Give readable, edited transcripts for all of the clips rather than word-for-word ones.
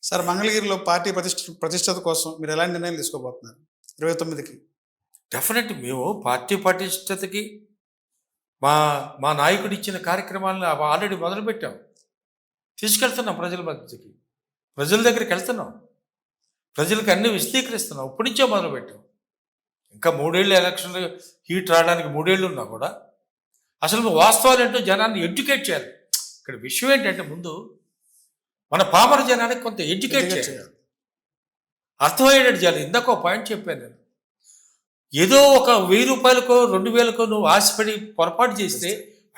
Sir మంగళగిరిలో party ప్రతిష్టత కోసం మీరు ఎలాంటి నిర్ణయాలు తీసుకోబోతున్నారు 29కి? డెఫినెట్ మేము పార్టీ పటిష్టతకి మా మా నాయకుడు ఇచ్చిన కార్యక్రమాలను ఆల్రెడీ మొదలుపెట్టాం. తీసుకెళ్తున్నాం ప్రజల మధ్యకి, ప్రజల దగ్గరికి వెళ్తున్నాం, ప్రజలకు అన్ని విశదీకరిస్తున్నాం. ఇప్పటి నుంచే మొదలుపెట్టాం. ఇంకా 3 ఏళ్ళు ఎలక్షన్లు హీట్ రావడానికి 3 ఏళ్ళు ఉన్నా కూడా అసలు వాస్తవాలు ఏంటో జనాన్ని ఎడ్యుకేట్ చేయాలి. ఇక్కడ విషయం ఏంటంటే ముందు మన పామర జనానికి కొంత ఎడ్యుకేట్ చేయాలి, అర్థమయ్యేటట్టు చేయాలి. ఇందాక ఒక పాయింట్ చెప్పాను నేను. ఏదో ఒక 1000 రూపాయలకో 2000కో నువ్వు ఆశపడి పొరపాటు చేస్తే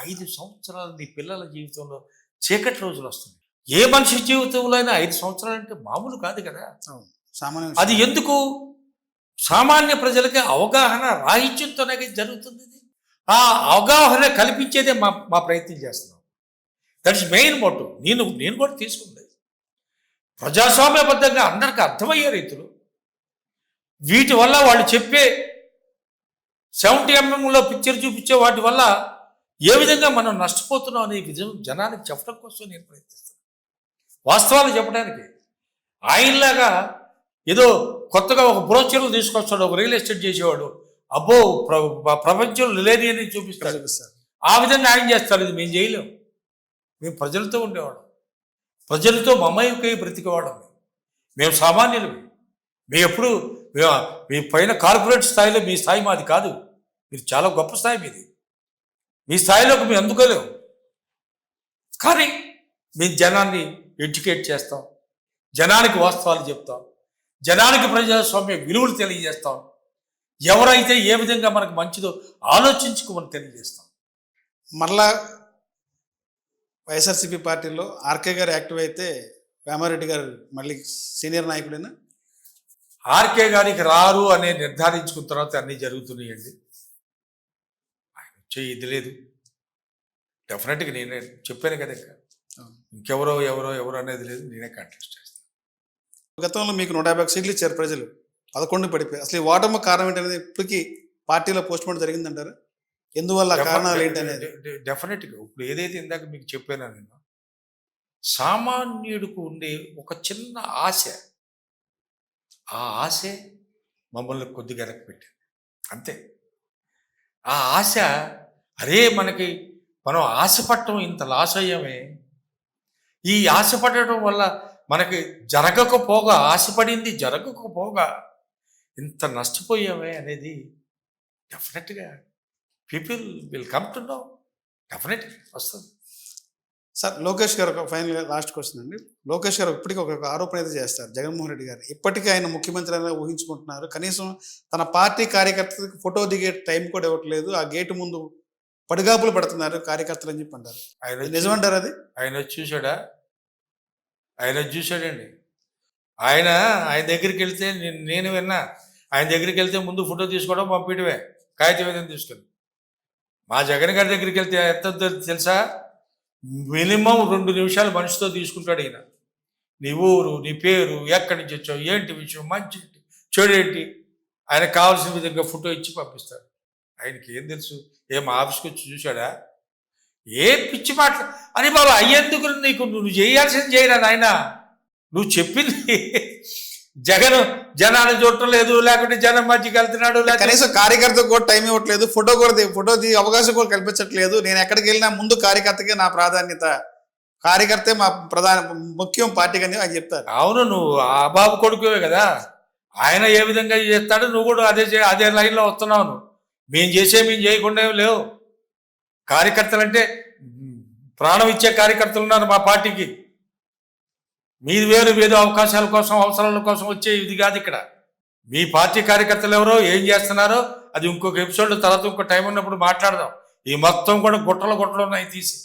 5 సంవత్సరాలు నీ పిల్లల జీవితంలో చీకటి రోజులు వస్తుంది. ఏ మనిషి జీవితంలో అయినా 5 సంవత్సరాలు అంటే మామూలు కాదు కదా. అది ఎందుకు? సామాన్య ప్రజలకి అవగాహన రాహిత్యంతోనే జరుగుతుంది. ఆ అవగాహన కల్పించేదే మా ప్రయత్నం చేస్తున్నాం. That is main motive. నేను కూడా తీసుకుంది ప్రజాస్వామ్యబద్ధంగా అందరికీ అర్థమయ్యే రీతిలో వీటి వల్ల వాళ్ళు చెప్పే 70mm పిక్చర్ చూపించే వాటి వల్ల ఏ విధంగా మనం నష్టపోతున్నాం అనే విధం జనానికి చెప్పడం కోసం నేను ప్రయత్నిస్తాను. వాస్తవాలు చెప్పడానికి ఆయనలాగా ఏదో కొత్తగా ఒక బ్రోచర్లు తీసుకొస్తాడు, ఒక రియల్ ఎస్టేట్ చేసేవాడు, అబ్బో ప్రపంచంలో లేని అని చూపిస్తాడు. ఆ విధంగా ఆయన చేస్తాడు. ఇది మేము చేయలేము. మేము ప్రజలతో ఉండేవాళ్ళం, ప్రజలతో మమయుకై బ్రతికేవాళ్ళం. మేము సామాన్యులు. మేము ఎప్పుడు మీ పైన కార్పొరేట్ స్థాయిలో మీ స్థాయి మాది కాదు. మీరు చాలా గొప్ప స్థాయి మీది. మీ స్థాయిలోకి మేము అందుకోలేము. కానీ మేము జనాన్ని ఎడ్యుకేట్ చేస్తాం, జనానికి వాస్తవాలు చెప్తాం, జనానికి ప్రజాస్వామ్య విలువలు తెలియజేస్తాం. ఎవరైతే ఏ విధంగా మనకు మంచిదో ఆలోచించుకోమని తెలియజేస్తాం. మరలా వైఎస్ఆర్సీపీ పార్టీలో ఆర్కే గారు యాక్టివ్ అయితే వేమారెడ్డి గారు మళ్ళీ సీనియర్ నాయకుడైనా? ఆర్కే గారికి రారు అనే నిర్ధారించుకున్న తర్వాత అన్నీ జరుగుతున్నాయండి. ఆయన వచ్చే ఇది లేదు. డెఫినెట్గా నేనే చెప్పాను కదా, ఇంకెవరో ఎవరో అనేది లేదు. నేనే కంటెస్ట్ చేస్తాను. గతంలో మీకు 150 సీట్లు ఇచ్చారు ప్రజలు, 11 పడిపోయి. అసలు ఈ ఓటమి కారణం ఏంటనేది ఇప్పటికీ పార్టీలో పోస్ట్మార్టం జరిగిందంటారు? ఎందువల్ల, కారణాలు ఏంటనేది? డెఫినెట్గా ఇప్పుడు ఏదైతే ఇందాక మీకు చెప్పానో నేను, సామాన్యుడికి ఉండే ఒక చిన్న ఆశ, ఆ ఆశే మమ్మల్ని కొద్దిగా వెనక్కిపెట్టింది అంతే. ఆ ఆశ, అరే మనం ఆశపడటం ఇంత లాస్ అయ్యామే, ఈ ఆశపడటం వల్ల మనకి జరగకపోగా, ఆశపడింది జరగకపోగా ఇంత నష్టపోయామే అనేది డెఫినెట్గా people will come to know. డెఫినెట్గా వస్తుంది. సార్, లోకేష్ గారు ఒక ఫైనల్గా లాస్ట్ క్వశ్చన్ అండి. లోకేష్ గారు ఇప్పటికీ ఒక ఆరోపణ అయితే చేస్తారు, జగన్మోహన్ రెడ్డి గారు ఇప్పటికీ ఆయన ముఖ్యమంత్రి అనేది ఊహించుకుంటున్నారు. కనీసం తన పార్టీ కార్యకర్తలకు ఫోటో దిగే టైం కూడా ఇవ్వట్లేదు, ఆ గేటు ముందు పడిగాపులు పడుతున్నారు కార్యకర్తలు అని చెప్పి అంటారు. ఆయన నిజమంటారు అది? ఆయన చూశాడా? ఆయన చూశాడండి. ఆయన దగ్గరికి వెళ్తే నేను విన్నా. ఆయన దగ్గరికి వెళ్తే ముందు ఫోటో తీసుకోవడం, పంపించడమే, కాగితం ఏదైనా తీసుకొని. మా జగన్ గారి దగ్గరికి వెళ్తే ఎంత తెలుసా? మినిమం 2 నిమిషాలు మనిషితో తీసుకుంటాడు ఈయన. నీ ఊరు, నీ పేరు, ఎక్కడి నుంచి వచ్చావు, ఏంటి విషయం, మంచి ఏంటి, చెడు ఏంటి, ఆయనకు కావాల్సిన విధంగా ఫోటో ఇచ్చి పంపిస్తాడు. ఆయనకి ఏం తెలుసు? ఏం ఆఫీస్కి వచ్చి చూశాడా? ఏ పిచ్చి మాట అని బాబా అయ్యేందుకు నీకు నువ్వు చేయాల్సింది చేయరా నాయన. నువ్వు చెప్పింది జనాన్ని చూడటం లేదు, లేకుంటే జనం మధ్యకి వెళ్తున్నాడు, కనీసం కార్యకర్తకు కూడా టైం ఇవ్వట్లేదు, ఫోటో అవకాశం కూడా కల్పించట్లేదు. నేను ఎక్కడికి వెళ్ళినా ముందు కార్యకర్తకే నా ప్రాధాన్యత, కార్యకర్తే మా ముఖ్యం పార్టీకి అని ఆయన చెప్తారు. అవును, నువ్వు ఆ బాబు కొడుకువే కదా. ఆయన ఏ విధంగా చేస్తాడో నువ్వు కూడా అదే లైన్లో వస్తున్నావు. నువ్వు మేము చేయకుండా ఏం లేవు. కార్యకర్తలు అంటే ప్రాణం ఇచ్చే కార్యకర్తలు ఉన్నారు మా పార్టీకి. మీది వేరు, ఏదో అవకాశాల కోసం, అవసరాల కోసం వచ్చే ఇది కాదు ఇక్కడ. మీ పార్టీ కార్యకర్తలు ఎవరో ఏం చేస్తున్నారో అది ఇంకొక ఎపిసోడ్ తర్వాత ఇంకో టైం ఉన్నప్పుడు మాట్లాడదాం. ఈ మొత్తం కూడా గుట్టలు ఉన్నాయి తీసి,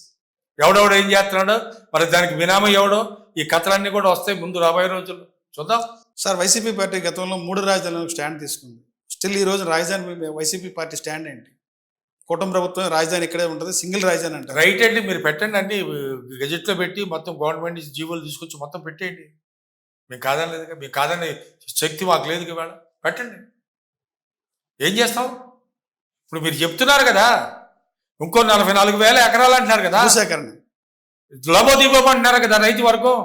ఎవడెవడో ఏం చేస్తున్నాడో, మరి దానికి వినామం ఎవడో, ఈ కథలన్నీ కూడా వస్తాయి ముందు రాబోయే రోజుల్లో చూద్దాం. సార్, వైసీపీ పార్టీ గతంలో 3 రాజధానులకు స్టాండ్ తీసుకుంది. స్టిల్ ఈ రోజు రాజధాని వైసీపీ పార్టీ స్టాండ్ ఏంటి? కుటుంబ ప్రభుత్వం రాజధాని ఇక్కడే ఉంటుంది, సింగిల్ రాజధాని అంటారు. రైట్ అండి, మీరు పెట్టండి అండి, గెజెట్లో పెట్టి మొత్తం గవర్నమెంట్ జీవోలు తీసుకొచ్చి మొత్తం పెట్టేయండి. మేము కాదనలేదుగా, మీకు కాదని శక్తి మాకు లేదు కదా, పెట్టండి. ఏం చేస్తాం? ఇప్పుడు మీరు చెప్తున్నారు కదా, ఇంకో 44,000 ఎకరాలు అంటున్నారు కదా, భూసేకరణ లబోదీపం అంటున్నారు కదా రైతు వర్గం.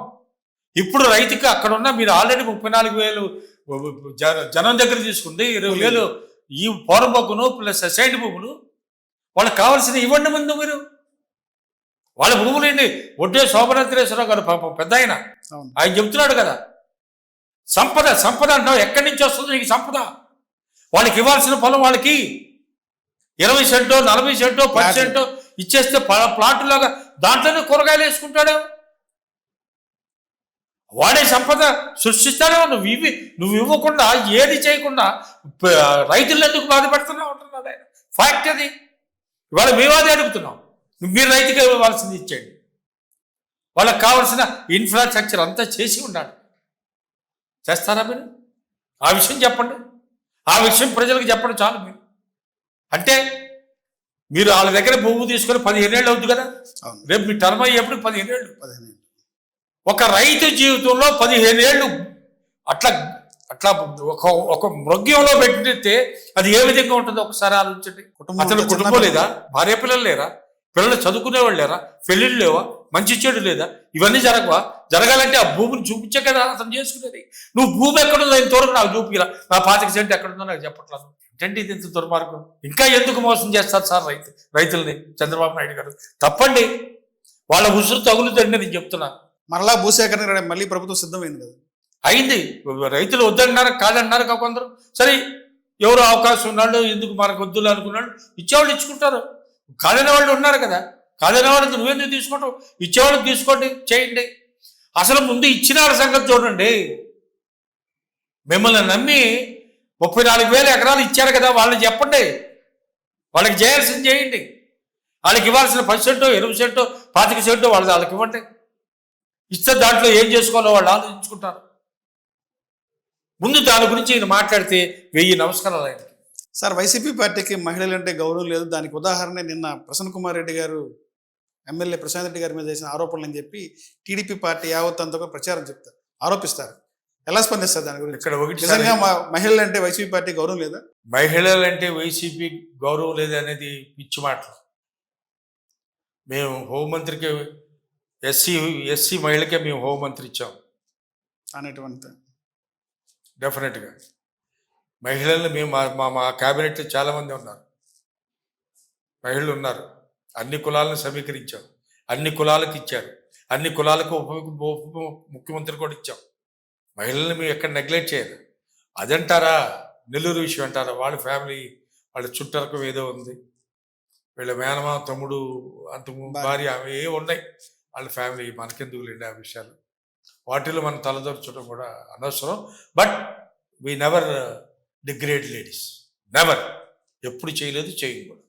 ఇప్పుడు రైతుకి అక్కడ ఉన్న మీరు ఆల్రెడీ 34,000 జనం దగ్గర తీసుకుంటే 20,000 ఈ పౌరబొక్కును ప్లస్ సైడ్ భూములు వాళ్ళకి కావాల్సిన ఇవ్వండి ముందు మీరు. వాళ్ళ భూములు ఏంటి? ఒడ్డే శోభనాద్రేశ్వరరావు గారు పాపం పెద్ద ఆయన చెప్తున్నాడు కదా, సంపద సంపద అంటావు, ఎక్కడి నుంచి వస్తుంది నీకు సంపద? వాళ్ళకి ఇవ్వాల్సిన పొలం వాళ్ళకి 20 సెంటో 40 సెంటో 10 సెంటో ఇచ్చేస్తే ప్లాట్లాగా దాంట్లోనే కూరగాయలు వేసుకుంటాడు. వాడే సంపద సృష్టిస్తాడే. నువ్వు ఇవ్వకుండా ఏది చేయకుండా రైతులను ఎందుకు బాధపెడుతున్నావు అంటున్నాడు ఆయన. ఫ్యాక్ట్ అది. ఇవాళ మేము అదే అడుగుతున్నాం, మీరు రైతుకి ఇవ్వాల్సింది ఇచ్చేయండి. వాళ్ళకి కావాల్సిన ఇన్ఫ్రాస్ట్రక్చర్ అంతా చేసి ఉండాలి. చేస్తారా మీరు? ఆ విషయం చెప్పండి, ఆ విషయం ప్రజలకు చెప్పండి చాలు. మీరు అంటే మీరు వాళ్ళ దగ్గర భూమి తీసుకొని 15 ఏళ్ళు అవుతుంది కదా, రేపు మీ టర్మ్ అయ్యేప్పుడు 15 ఏళ్ళు. ఒక రైతు జీవితంలో 15 ఏళ్ళు అట్లా అట్లా ఒక మృగ్యంలో పెట్టితే అది ఏ విధంగా ఉంటుందో ఒకసారి ఆలోచించండి. అతను కుటుంబం లేదా, భార్య పిల్లలు లేరా, పిల్లలు చదువుకునేవాళ్ళు లేరా, పెళ్ళిళ్ళు లేవా, మంచి చెడు లేదా? ఇవన్నీ జరగవా? జరగాలంటే ఆ భూమిని చూపించే కదా అతను చేసుకునేది. నువ్వు భూమి ఎక్కడుందో ఇంతవరకు నాకు చూపిరా, నా 25 సెంట్ ఎక్కడుందో నాకు చెప్పట్లేదు. ఏంటంటే ఇది ఇంత దుర్మార్గం. ఇంకా ఎందుకు మోసం చేస్తారు సార్ రైతుల్ని చంద్రబాబు నాయుడు గారు? తప్పండి, వాళ్ళ ఉసురు తగులుతండి నేను చెప్తున్నా. మరలా భూసేకరణ మళ్ళీ ప్రభుత్వం సిద్ధమైంది కదా, అయింది. రైతులు వద్దన్నారు కాదన్నారు కొందరు. సరే, ఎవరు అవకాశం ఉన్నాడు, ఎందుకు మనకు వద్దులు అనుకున్నాడు, ఇచ్చేవాళ్ళు ఇచ్చుకుంటారు. కాదనే వాళ్ళు ఉన్నారు కదా, కాదనే వాళ్ళకి నువ్వెందుకు తీసుకుంటావు? ఇచ్చేవాళ్ళకి తీసుకోండి, చేయండి. అసలు ముందు ఇచ్చిన వాళ్ళ సంగతి చూడండి. మిమ్మల్ని నమ్మి 34,000 ఎకరాలు ఇచ్చారు కదా, వాళ్ళని చెప్పండి, వాళ్ళకి చేయాల్సింది చేయండి. వాళ్ళకి ఇవ్వాల్సిన 10 సెంటో 20 సెంటో 25 సెంటో వాళ్ళకి ఇవ్వండి. ఇస్తే దాంట్లో ఏం చేసుకోవాలో వాళ్ళు ఆలోచించుకుంటారు. ముందు దాని గురించి ఈయన మాట్లాడితే 1000 నమస్కారాలు ఆయనకి. సార్, వైసీపీ పార్టీకి మహిళలు అంటే గౌరవం లేదు. దానికి ఉదాహరణ నిన్న ప్రసన్న కుమార్ రెడ్డి గారు, ఎమ్మెల్యే ప్రశాంత్ రెడ్డి గారి మీద చేసిన ఆరోపణలు అని చెప్పి టీడీపీ పార్టీ యావత్ అంతా ప్రచారం చెప్తారు, ఆరోపిస్తారు. ఎలా స్పందిస్తారు దాని గురించి? ఇక్కడ ఒకటి, నిజంగా మహిళలు అంటే వైసీపీ పార్టీ గౌరవం లేదా? మహిళలంటే వైసీపీ గౌరవం లేదు అనేది పిచ్చి మాటలు. మేము హోంమంత్రికి ఎస్సీ మహిళకే మేము హోంమంత్రి ఇచ్చాం అనేటువంటి. డెఫినెట్గా మహిళలు మేము మా క్యాబినెట్లో చాలామంది ఉన్నారు, మహిళలు ఉన్నారు. అన్ని కులాలను సమీకరించాం, అన్ని కులాలకు ఇచ్చారు, అన్ని కులాలకు ఉప ముఖ్యమంత్రి కూడా ఇచ్చాం. మహిళల్ని మేము ఎక్కడ నెగ్లెక్ట్ చేయరు. అదంటారా నెల్లూరు విషయం అంటారా? వాళ్ళ ఫ్యామిలీ వాళ్ళ చుట్టరకం ఏదో ఉంది, వీళ్ళ మేనమా తమ్ముడు అంతకు భార్య అవి ఏ ఉన్నాయి వాళ్ళ ఫ్యామిలీ, మనకెందుకు లేండి ఆ విషయాలు. వాటిలో మనం తలదొరచడం కూడా అనవసరం. But we never degrade ladies, never, ఎప్పుడు చేయలేదు, చేయకూడదు.